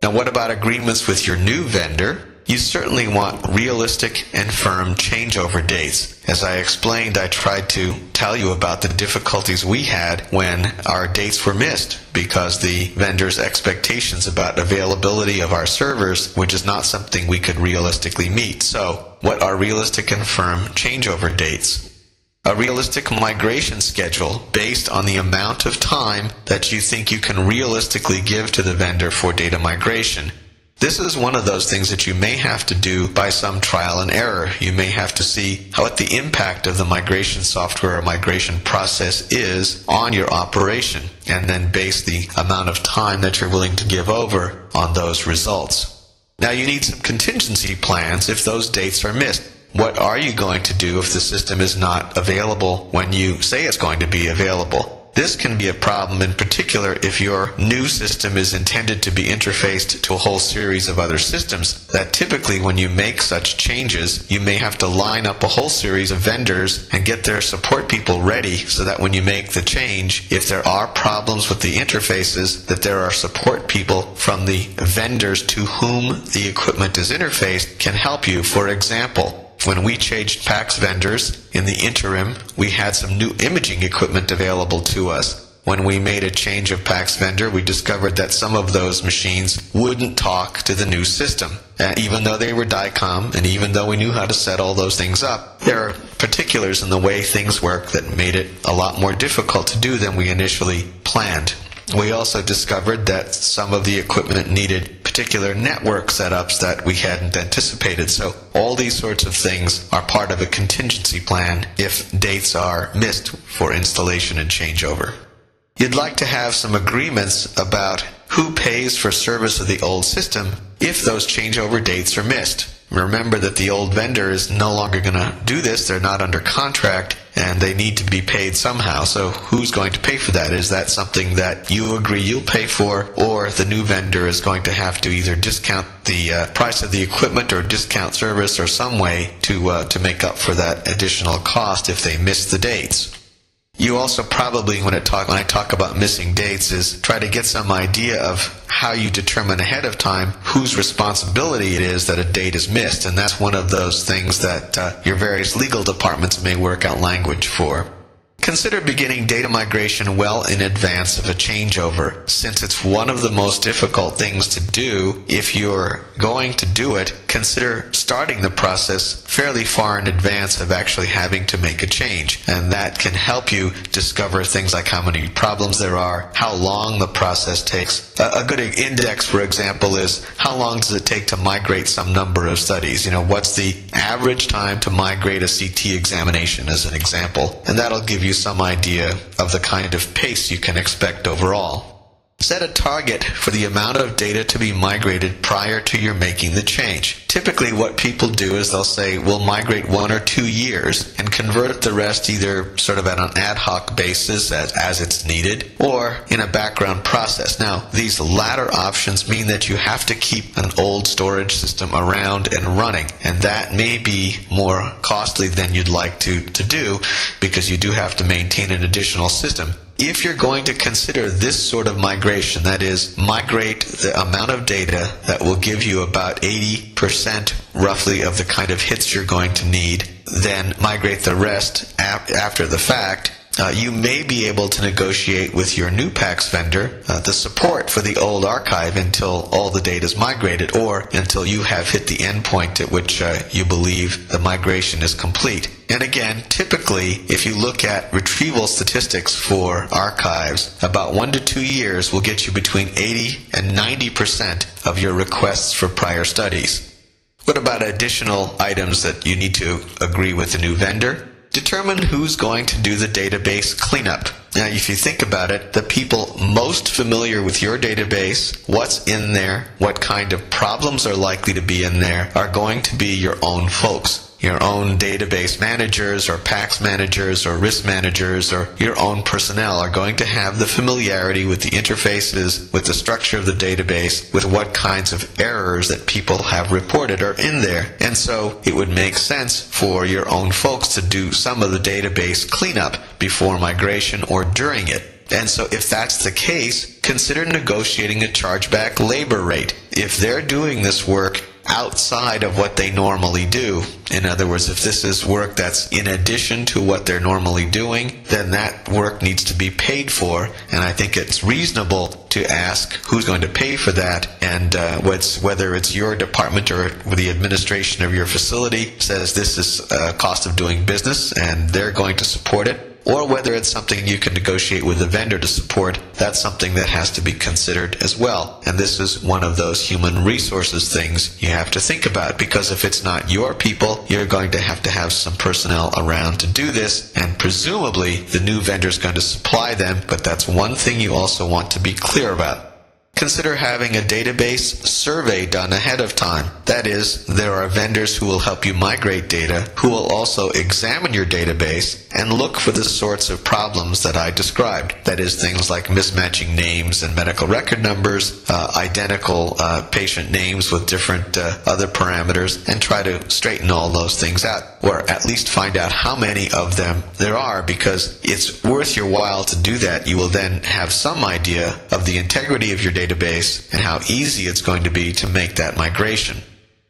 Now, what about agreements with your new vendor? You certainly want realistic and firm changeover dates. As I explained, I tried to tell you about the difficulties we had when our dates were missed because the vendor's expectations about availability of our servers were just not something we could realistically meet. So, what are realistic and firm changeover dates? A realistic migration schedule based on the amount of time that you think you can realistically give to the vendor for data migration. This is one of those things that you may have to do by some trial and error. You may have to see what the impact of the migration software or migration process is on your operation, and then base the amount of time that you're willing to give over on those results. Now, you need some contingency plans if those dates are missed. What are you going to do if the system is not available when you say it's going to be available? This can be a problem in particular if your new system is intended to be interfaced to a whole series of other systems, that typically when you make such changes, you may have to line up a whole series of vendors and get their support people ready so that when you make the change, if there are problems with the interfaces, that there are support people from the vendors to whom the equipment is interfaced can help you. For example, when we changed PACS vendors, in the interim, we had some new imaging equipment available to us. When we made a change of PACS vendor, we discovered that some of those machines wouldn't talk to the new system. Even though they were DICOM, and even though we knew how to set all those things up, there are particulars in the way things work that made it a lot more difficult to do than we initially planned. We also discovered that some of the equipment needed particular network setups that we hadn't anticipated. So all these sorts of things are part of a contingency plan if dates are missed for installation and changeover. You'd like to have some agreements about who pays for service of the old system if those changeover dates are missed. Remember that the old vendor is no longer going to do this. They're not under contract, and they need to be paid somehow. So who's going to pay for that? Is that something that you agree you'll pay for, or the new vendor is going to have to either discount the price of the equipment or discount service or some way to make up for that additional cost if they miss the dates? You also probably, when I talk about missing dates, is try to get some idea of how you determine ahead of time whose responsibility it is that a date is missed. And that's one of those things that your various legal departments may work out language for. Consider beginning data migration well in advance of a changeover, since it's one of the most difficult things to do. If you're going to do it, consider starting the process fairly far in advance of actually having to make a change. And that can help you discover things like how many problems there are, how long the process takes. A good index, for example, is how long does it take to migrate some number of studies? What's the average time to migrate a CT examination, as an example? And that'll give you some idea of the kind of pace you can expect overall. Set a target for the amount of data to be migrated prior to your making the change. Typically what people do is they'll say, we'll migrate 1 or 2 years and convert the rest either sort of on an ad hoc basis as it's needed, or in a background process. Now, these latter options mean that you have to keep an old storage system around and running, and that may be more costly than you'd like to do, because you do have to maintain an additional system. If you're going to consider this sort of migration, that is, migrate the amount of data that will give you about 80% roughly of the kind of hits you're going to need, then migrate the rest after the fact, you may be able to negotiate with your new PACS vendor the support for the old archive until all the data is migrated, or until you have hit the endpoint at which you believe the migration is complete. And again, typically, if you look at retrieval statistics for archives, about 1 to 2 years will get you between 80 and 90% of your requests for prior studies. What about additional items that you need to agree with the new vendor? Determine who's going to do the database cleanup. Now, if you think about it, the people most familiar with your database, what's in there, what kind of problems are likely to be in there, are going to be your own folks. Your own database managers or PACS managers or risk managers or your own personnel are going to have the familiarity with the interfaces, with the structure of the database, with what kinds of errors that people have reported are in there. And so it would make sense for your own folks to do some of the database cleanup before migration or during it. And so if that's the case, consider negotiating a chargeback labor rate. If they're doing this work outside of what they normally do, in other words, if this is work that's in addition to what they're normally doing, then that work needs to be paid for. And I think it's reasonable to ask who's going to pay for that, and whether it's your department or the administration of your facility says this is a cost of doing business and they're going to support it, or whether it's something you can negotiate with the vendor to support. That's something that has to be considered as well. And this is one of those human resources things you have to think about, because if it's not your people, you're going to have some personnel around to do this, and presumably the new vendor is going to supply them, but that's one thing you also want to be clear about. Consider having a database survey done ahead of time. That is, there are vendors who will help you migrate data, who will also examine your database and look for the sorts of problems that I described. That is, things like mismatching names and medical record numbers, identical patient names with different other parameters, and try to straighten all those things out, or at least find out how many of them there are, because it's worth your while to do that. You will then have some idea of the integrity of your database and how easy it's going to be to make that migration.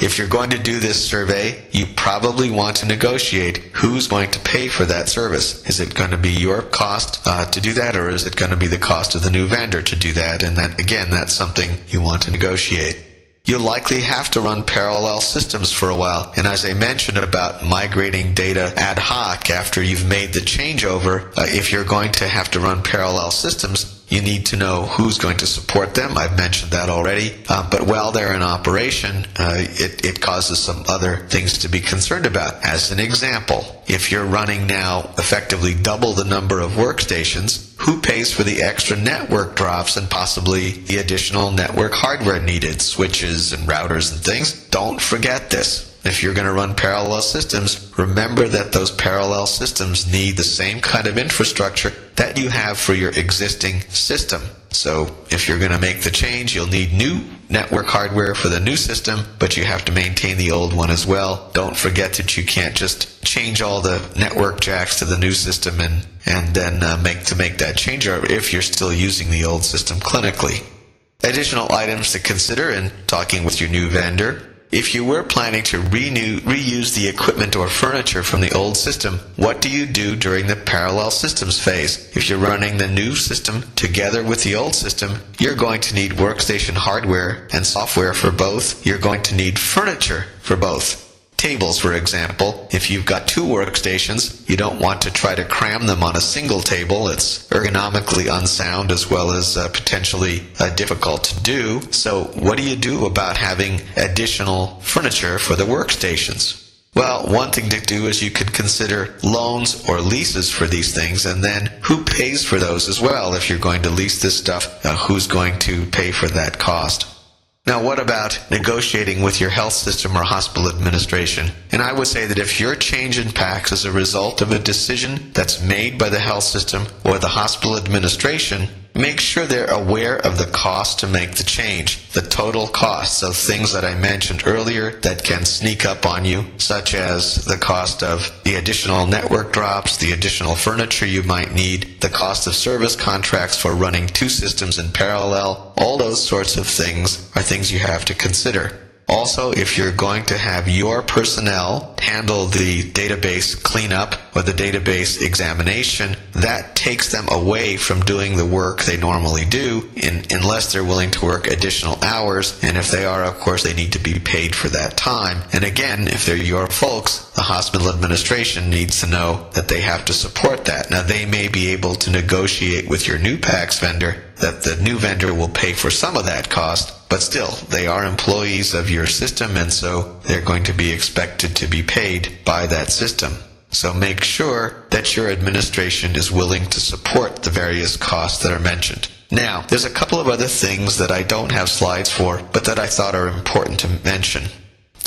If you're going to do this survey, you probably want to negotiate who's going to pay for that service. Is it going to be your cost to do that, or is it going to be the cost of the new vendor to do that? And that, again, that's something you want to negotiate. You'll likely have to run parallel systems for a while. And as I mentioned about migrating data ad hoc after you've made the changeover, if you're going to have to run parallel systems, you need to know who's going to support them. I've mentioned that already. But while they're in operation, it causes some other things to be concerned about. As an example, if you're running now effectively double the number of workstations, who pays for the extra network drops and possibly the additional network hardware needed, switches and routers and things? Don't forget this. If you're going to run parallel systems, remember that those parallel systems need the same kind of infrastructure that you have for your existing system. So if you're going to make the change, you'll need new network hardware for the new system, but you have to maintain the old one as well. Don't forget that you can't just change all the network jacks to the new system and then make that change if you're still using the old system clinically. Additional items to consider in talking with your new vendor. If you were planning to reuse the equipment or furniture from the old system, what do you do during the parallel systems phase? If you're running the new system together with the old system, you're going to need workstation hardware and software for both. You're going to need furniture for both. Tables, for example. If you've got two workstations, you don't want to try to cram them on a single table. It's ergonomically unsound as well as potentially difficult to do. So what do you do about having additional furniture for the workstations? Well, one thing to do is you could consider loans or leases for these things, and then who pays for those as well? If you're going to lease this stuff, who's going to pay for that cost? Now, what about negotiating with your health system or hospital administration? And I would say that if your change in PACS is a result of a decision that's made by the health system or the hospital administration, make sure they're aware of the cost to make the change, the total costs of things that I mentioned earlier that can sneak up on you, such as the cost of the additional network drops, the additional furniture you might need, the cost of service contracts for running two systems in parallel. All those sorts of things are things you have to consider. Also, if you're going to have your personnel handle the database cleanup or the database examination, that takes them away from doing the work they normally do unless they're willing to work additional hours. And if they are, of course, they need to be paid for that time. And again, if they're your folks, the hospital administration needs to know that they have to support that. Now, they may be able to negotiate with your new PACS vendor that the new vendor will pay for some of that cost, but still, they are employees of your system, and so they're going to be expected to be paid by that system. So make sure that your administration is willing to support the various costs that are mentioned. Now, there's a couple of other things that I don't have slides for, but that I thought are important to mention.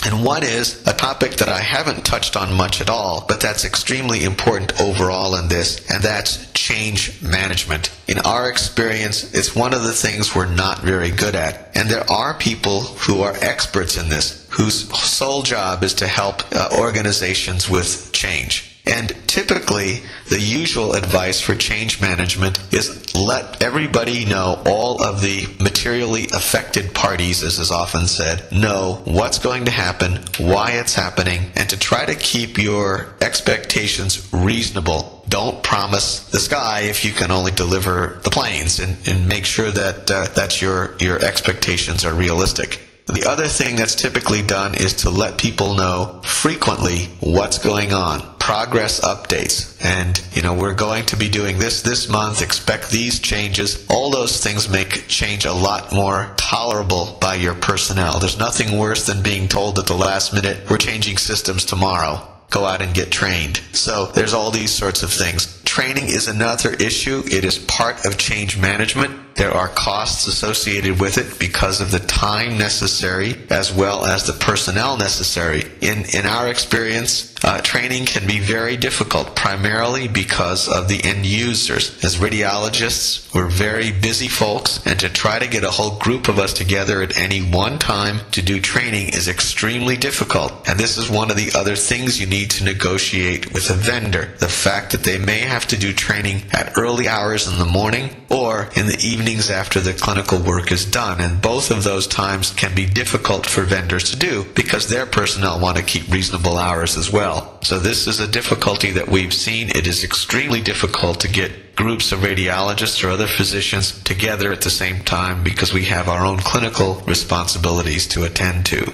And one is a topic that I haven't touched on much at all, but that's extremely important overall in this, and that's change management. In our experience, it's one of the things we're not very good at. And there are people who are experts in this, whose sole job is to help organizations with change. And typically, the usual advice for change management is let everybody know, all of the materially affected parties, as is often said, know what's going to happen, why it's happening, and to try to keep your expectations reasonable. Don't promise the sky if you can only deliver the planes, and make sure that your expectations are realistic. The other thing that's typically done is to let people know frequently what's going on. Progress updates. And, we're going to be doing this month. Expect these changes. All those things make change a lot more tolerable by your personnel. There's nothing worse than being told at the last minute, we're changing systems tomorrow. Go out and get trained. So there's all these sorts of things. Training is another issue. It is part of change management. There are costs associated with it because of the time necessary as well as the personnel necessary. In our experience, training can be very difficult, primarily because of the end users. As radiologists, we're very busy folks, and to try to get a whole group of us together at any one time to do training is extremely difficult. And this is one of the other things you need to negotiate with a vendor. The fact that they may have to do training at early hours in the morning or in the evenings after the clinical work is done. And both of those times can be difficult for vendors to do because their personnel want to keep reasonable hours as well. So this is a difficulty that we've seen. It is extremely difficult to get groups of radiologists or other physicians together at the same time because we have our own clinical responsibilities to attend to.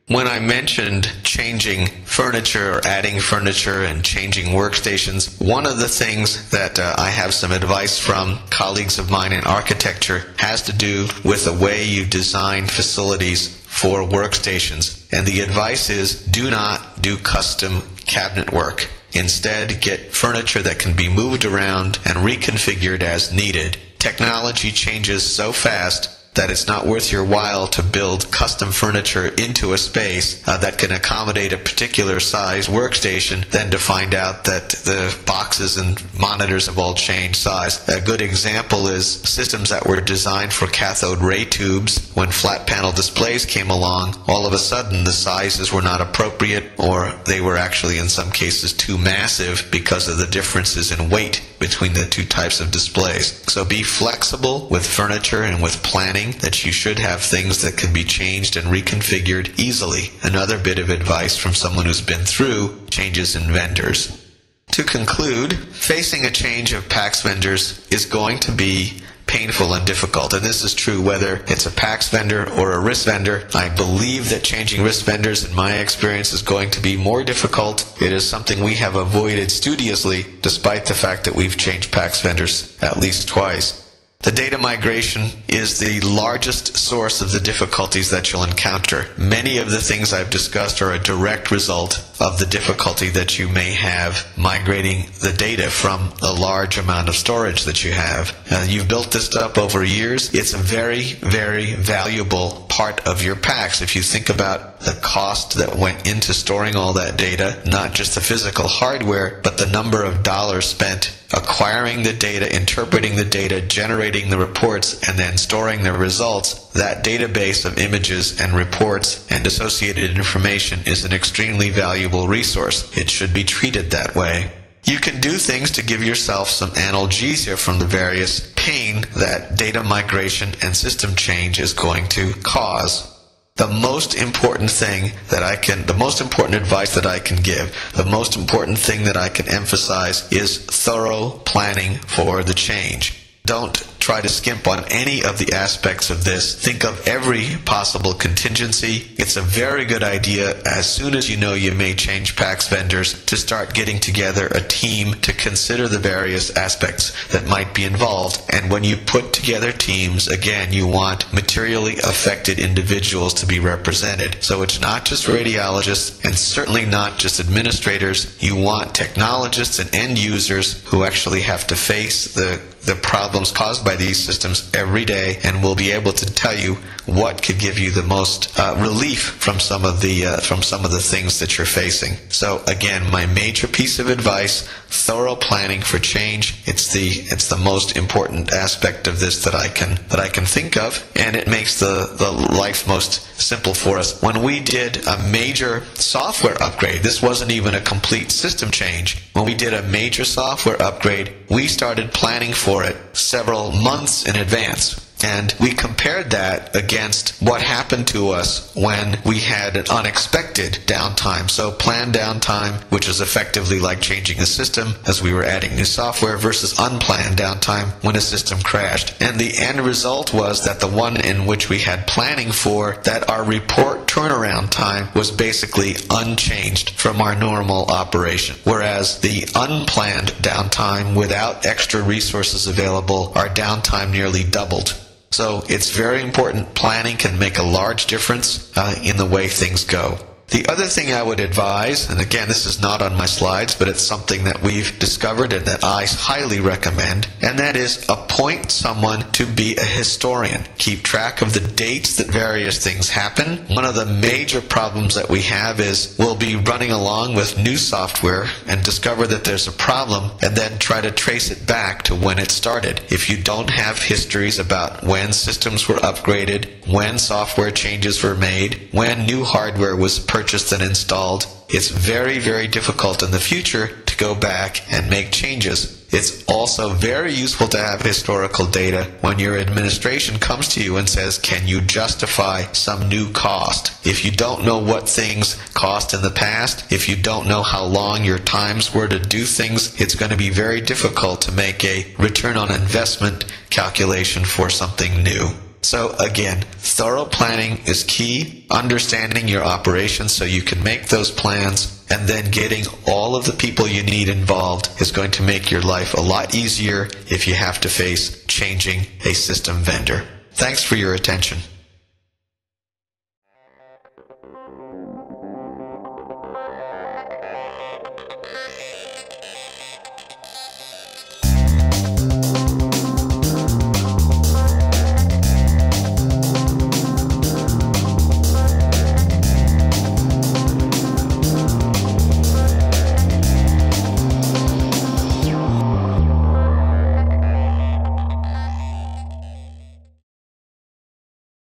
When I mentioned changing furniture or adding furniture and changing workstations, one of the things that I have some advice from colleagues of mine in architecture has to do with the way you design facilities for workstations. And the advice is, do not do custom cabinet work. Instead, get furniture that can be moved around and reconfigured as needed. Technology changes so fast that it's not worth your while to build custom furniture into a space that can accommodate a particular size workstation than to find out that the boxes and monitors have all changed size. A good example is systems that were designed for cathode ray tubes. When flat panel displays came along, all of a sudden the sizes were not appropriate, or they were actually in some cases too massive because of the differences in weight between the two types of displays. So be flexible with furniture and with planning, that you should have things that can be changed and reconfigured easily. Another bit of advice from someone who's been through changes in vendors. To conclude, facing a change of PACS vendors is going to be painful and difficult, and this is true whether it's a PACS vendor or a RIS vendor. I believe that changing RIS vendors, in my experience, is going to be more difficult. It is something we have avoided studiously, despite the fact that we've changed PACS vendors at least twice. The data migration is the largest source of the difficulties that you'll encounter. Many of the things I've discussed are a direct result of the difficulty that you may have migrating the data from a large amount of storage that you have. You've built this up over years. It's a very, very valuable part of your PACS. If you think about the cost that went into storing all that data, not just the physical hardware, but the number of dollars spent acquiring the data, interpreting the data, generating the reports, and then storing the results, that database of images and reports and associated information is an extremely valuable resource. It should be treated that way. You can do things to give yourself some analgesia from the various pain that data migration and system change is going to cause. The most important advice that I can give, the most important thing that I can emphasize is thorough planning for the change. Don't try to skimp on any of the aspects of this. Think of every possible contingency. It's a very good idea, as soon as you know you may change PACS vendors, to start getting together a team to consider the various aspects that might be involved. And when you put together teams, again, you want materially affected individuals to be represented. So it's not just radiologists, and certainly not just administrators. You want technologists and end users who actually have to face the problems caused by these systems every day, and will be able to tell you what could give you the most relief from some of the things that you're facing. So again, my major piece of advice: thorough planning for change. It's the most important aspect of this that I can think of, and it makes the life most simple for us. When we did a major software upgrade, this wasn't even a complete system change. When we did a major software upgrade, we started planning for it several months in advance. And we compared that against what happened to us when we had an unexpected downtime. So planned downtime, which is effectively like changing a system as we were adding new software, versus unplanned downtime when a system crashed. And the end result was that the one in which we had planning for, that our report turnaround time was basically unchanged from our normal operation. Whereas the unplanned downtime, without extra resources available, our downtime nearly doubled. So it's very important. Planning can make a large difference in the way things go. The other thing I would advise, and again, this is not on my slides, but it's something that we've discovered and that I highly recommend, and that is appoint someone to be a historian. Keep track of the dates that various things happen. One of the major problems that we have is we'll be running along with new software and discover that there's a problem, and then try to trace it back to when it started. If you don't have histories about when systems were upgraded, when software changes were made, when new hardware was purchased and installed, it's very, very difficult in the future to go back and make changes. It's also very useful to have historical data when your administration comes to you and says, can you justify some new cost? If you don't know what things cost in the past, if you don't know how long your times were to do things, it's going to be very difficult to make a return on investment calculation for something new. So again, thorough planning is key. Understanding your operations so you can make those plans, and then getting all of the people you need involved is going to make your life a lot easier if you have to face changing a system vendor. Thanks for your attention.